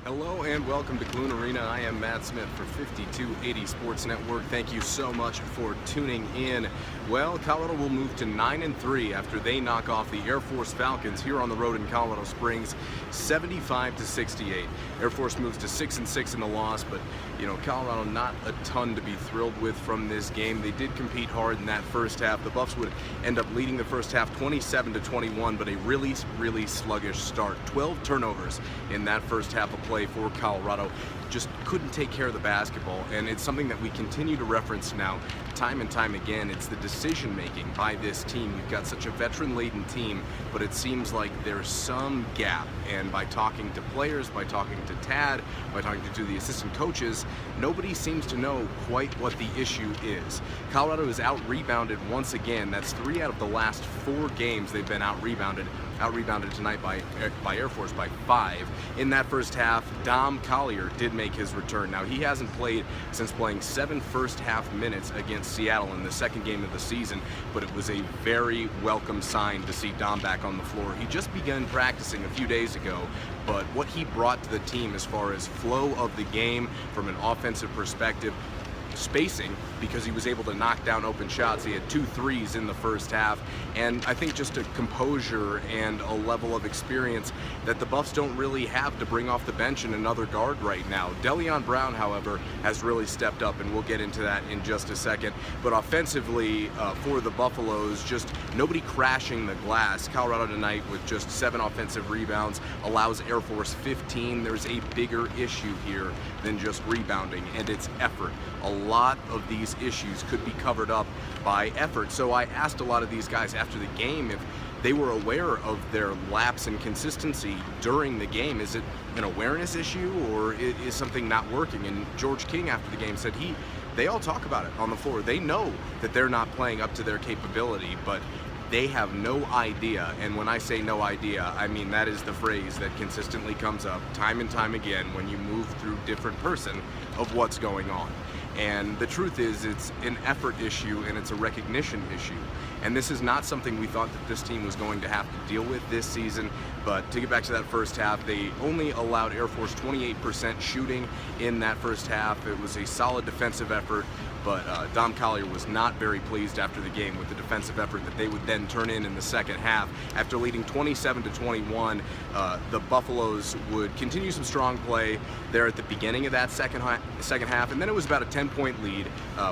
Hello and welcome to Clune Arena. I am Matt Smith for 5280 Sports Network. Thank you so much for tuning in. Well, Colorado will move to 9-3 after they knock off the Air Force Falcons here on the road in Colorado Springs, 75-68. Air Force moves to 6-6 in the loss, but Colorado not a ton to be thrilled with from this game. They did compete hard in that first half. The Buffs would end up leading the first half 27-21, but a really sluggish start. 12 turnovers in that first half of play for Colorado. Just couldn't take care of the basketball, and it's something that we continue to reference now time and time again. It's the decision making by this team. You've got such a veteran-laden team, but it seems like there's some gap, and by talking to players, by talking to Tad, by talking to the assistant coaches, nobody seems to know quite what the issue is. Colorado is out-rebounded once again. That's 3 out of the last 4 games they've been out-rebounded tonight by Air Force by 5. In that first half, Dom Collier did make his return. Now, he hasn't played since playing 7 first half minutes against Seattle in the second game of the season, but it was a very welcome sign to see Dom back on the floor. He just began practicing a few days ago, but what he brought to the team as far as flow of the game from an offensive perspective, spacing, because he was able to knock down open shots. He had 2 threes in the first half, and I think just a composure and a level of experience that the Buffs don't really have to bring off the bench in another guard right now. Delion Brown, however, has really stepped up, and we'll get into that in just a second. But offensively, for the Buffaloes, just nobody crashing the glass. Colorado tonight with just 7 offensive rebounds allows Air Force 15. There's a bigger issue here than just rebounding, and it's effort. A lot of these issues could be covered up by effort. So I asked a lot of these guys after the game if they were aware of their lapse in consistency during the game. Is it an awareness issue, or is something not working? And George King after the game said they all talk about it on the floor. They know that they're not playing up to their capability, but they have no idea. And when I say no idea, I mean that is the phrase that consistently comes up time and time again when you move through different person of what's going on. And the truth is, it's an effort issue and it's a recognition issue. And this is not something we thought that this team was going to have to deal with this season. But to get back to that first half, they only allowed Air Force 28% shooting in that first half. It was a solid defensive effort, but Dom Collier was not very pleased after the game with the defensive effort that they would then turn in the second half. After leading 27-21, the Buffaloes would continue some strong play there at the beginning of that second half, and then it was about a 10-point lead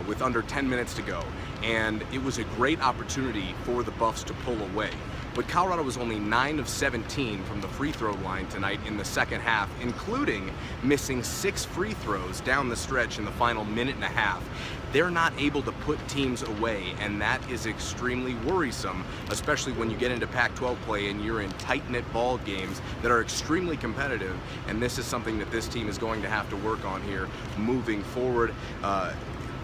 with under 10 minutes to go. And it was a great opportunity for the Buffs to pull away. But Colorado was only 9 of 17 from the free throw line tonight in the second half, including missing 6 free throws down the stretch in the final minute and a half. They're not able to put teams away, and that is extremely worrisome, especially when you get into Pac-12 play and you're in tight-knit ball games that are extremely competitive, and this is something that this team is going to have to work on here moving forward.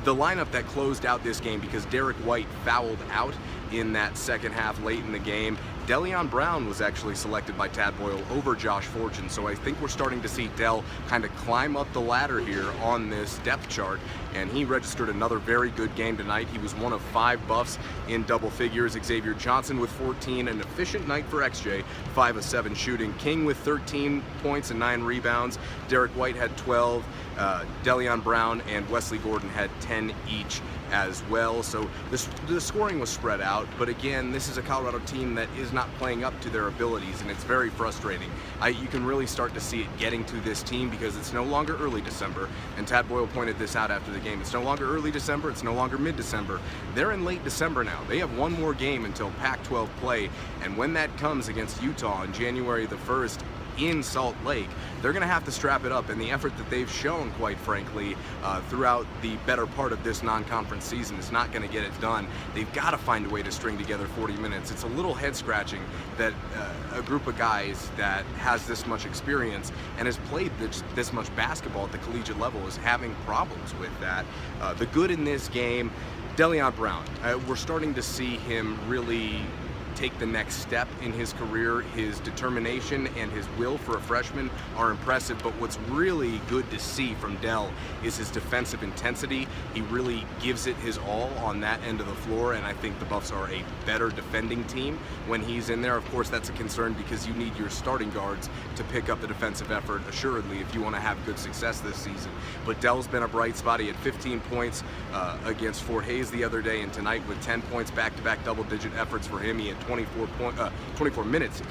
The lineup that closed out this game, because Derek White fouled out in that second half late in the game, Delion Brown was actually selected by Tad Boyle over Josh Fortune. So I think we're starting to see Del kind of climb up the ladder here on this depth chart, and he registered another very good game tonight. He was one of 5 Buffs in double figures. Xavier Johnson with 14, an efficient night for XJ, 5 of 7 shooting. King with 13 points and 9 rebounds. Derek White had 12. Delion Brown and Wesley Gordon had 10 each as well. So the scoring was spread out, but again, this is a Colorado team that is not playing up to their abilities, and it's very frustrating. You can really start to see it getting to this team because it's no longer early December, and Tad Boyle pointed this out after the game. It's no longer early December, it's no longer mid-December. They're in late December now. They have one more game until Pac-12 play, and when that comes against Utah on January the 1st, in Salt Lake, they're going to have to strap it up, and the effort that they've shown, quite frankly, throughout the better part of this non-conference season is not going to get it done. They've got to find a way to string together 40 minutes. It's a little head-scratching that a group of guys that has this much experience and has played this much basketball at the collegiate level is having problems with that. The good in this game, Delion Brown, we're starting to see him really take the next step in his career. His determination and his will for a freshman are impressive, but what's really good to see from Dell is his defensive intensity. He really gives it his all on that end of the floor, and I think the Buffs are a better defending team when he's in there. Of course, that's a concern because you need your starting guards to pick up the defensive effort, assuredly, if you want to have good success this season. But Dell's been a bright spot. He had 15 points against Fort Hays the other day, and tonight with 10 points, back-to-back double-digit efforts for him. He had 24 minutes,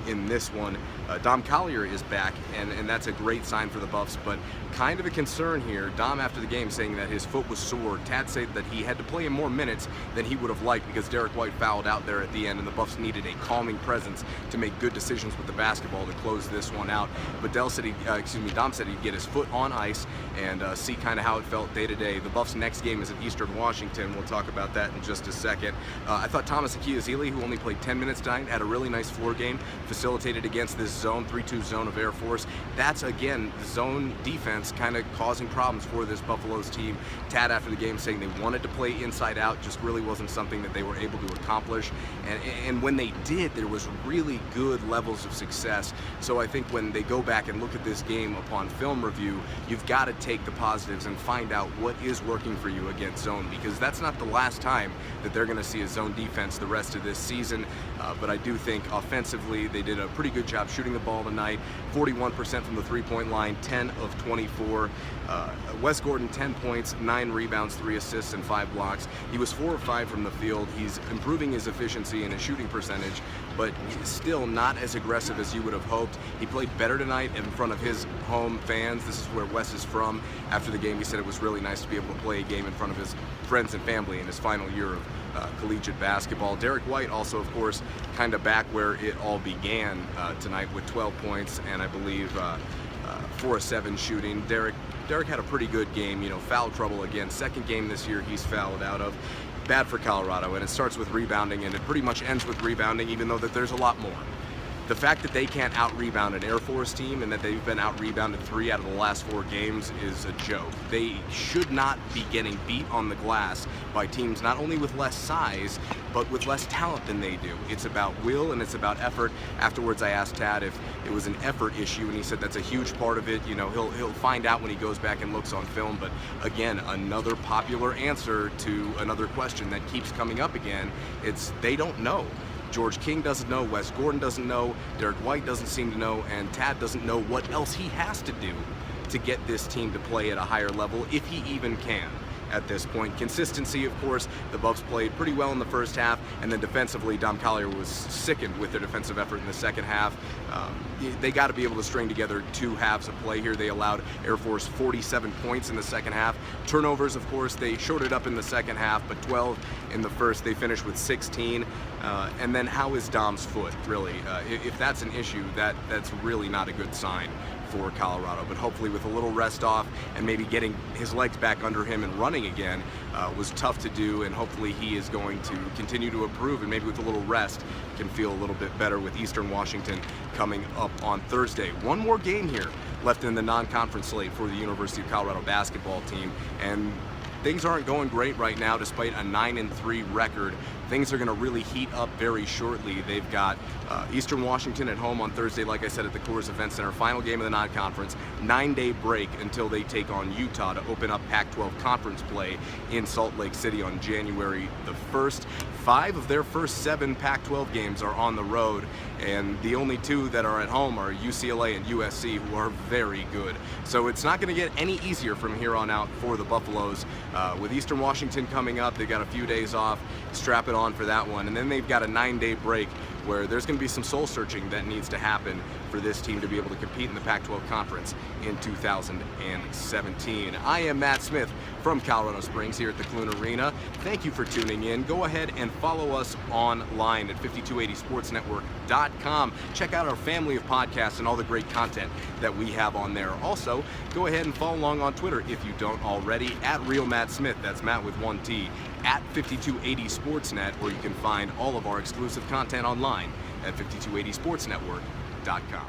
in this one. Dom Collier is back, and that's a great sign for the Buffs, but kind of a concern here. Dom, after the game, saying that his foot was sore. Tad said that he had to play in more minutes than he would have liked because Derek White fouled out there at the end, and the Buffs needed a calming presence to make good decisions with the basketball to close this one out. But Dom said he'd get his foot on ice and see kind of how it felt day to day. The Buffs' next game is at Eastern Washington. We'll talk about that in just a second. I thought Thomas Akiazili, who only played 10 minutes tonight, had a really nice floor game, facilitated against this zone, 3-2 zone of Air Force. That's, again, zone defense kind of causing problems for this Buffaloes team. Tad, after the game, saying they wanted to play inside out, just really wasn't something that they were able to accomplish. And when they did, there was really good levels of success. So I think when they go back and look at this game upon film review, you've got to take the positives and find out what is working for you against zone, because that's not the last time that they're going to see a zone defense the rest of this season. But I do think offensively they did a pretty good job shooting the ball tonight. 41% from the three-point line, 10 of 24. Wes Gordon, 10 points, 9 rebounds, 3 assists, and 5 blocks. He was 4 of 5 from the field. He's improving his efficiency and his shooting percentage, but he's still not as aggressive as you would have hoped. He played better tonight in front of his home fans. This is where Wes is from. After the game, he said it was really nice to be able to play a game in front of his friends and family in his final year of collegiate basketball. Derek White also, of course, kind of back where it all began tonight with 12 points and I believe 4 of 7 shooting. Derek had a pretty good game, foul trouble again. Second game this year he's fouled out of. Bad for Colorado, and it starts with rebounding, and it pretty much ends with rebounding, even though that there's a lot more. The fact that they can't out-rebound an Air Force team and that they've been out-rebounded 3 out of the last 4 games is a joke. They should not be getting beat on the glass by teams not only with less size, but with less talent than they do. It's about will and it's about effort. Afterwards, I asked Tad if it was an effort issue, and he said that's a huge part of it. He'll find out when he goes back and looks on film, but again, another popular answer to another question that keeps coming up again. It's they don't know. George King doesn't know, Wes Gordon doesn't know, Derek White doesn't seem to know, and Tad doesn't know what else he has to do to get this team to play at a higher level, if he even can at this point. Consistency, of course, the Buffs played pretty well in the first half, and then defensively, Dom Collier was sickened with their defensive effort in the second half. They got to be able to string together 2 halves of play here. They allowed Air Force 47 points in the second half. Turnovers, of course, they shorted up in the second half, but 12 in the first. They finished with 16. And then how is Dom's foot, really? If that's an issue, that's really not a good sign for Colorado, but hopefully with a little rest off and maybe getting his legs back under him and running again was tough to do, and hopefully he is going to continue to improve, and maybe with a little rest can feel a little bit better with Eastern Washington coming up on Thursday. One more game here left in the non-conference slate for the University of Colorado basketball team, and things aren't going great right now despite a 9-3 record. Things are going to really heat up very shortly. They've got Eastern Washington at home on Thursday, like I said, at the Coors Event Center. Final game of the non-conference. 9-day break until they take on Utah to open up Pac-12 conference play in Salt Lake City on January the 1st. 5 of their first 7 Pac-12 games are on the road, and the only 2 that are at home are UCLA and USC, who are very good. So it's not going to get any easier from here on out for the Buffaloes. With Eastern Washington coming up, they've got a few days off. Strap it on for that one, and then they've got a 9-day break where there's going to be some soul searching that needs to happen for this team to be able to compete in the Pac-12 Conference in 2017. I am Matt Smith from Colorado Springs here at the Clune Arena. Thank you for tuning in. Go ahead and follow us online at 5280sportsnetwork.com. Check out our family of podcasts and all the great content that we have on there. Also, go ahead and follow along on Twitter if you don't already, at Real Matt Smith. That's Matt with 1 T. At 5280 Sportsnet, where you can find all of our exclusive content online at 5280sportsnetwork.com.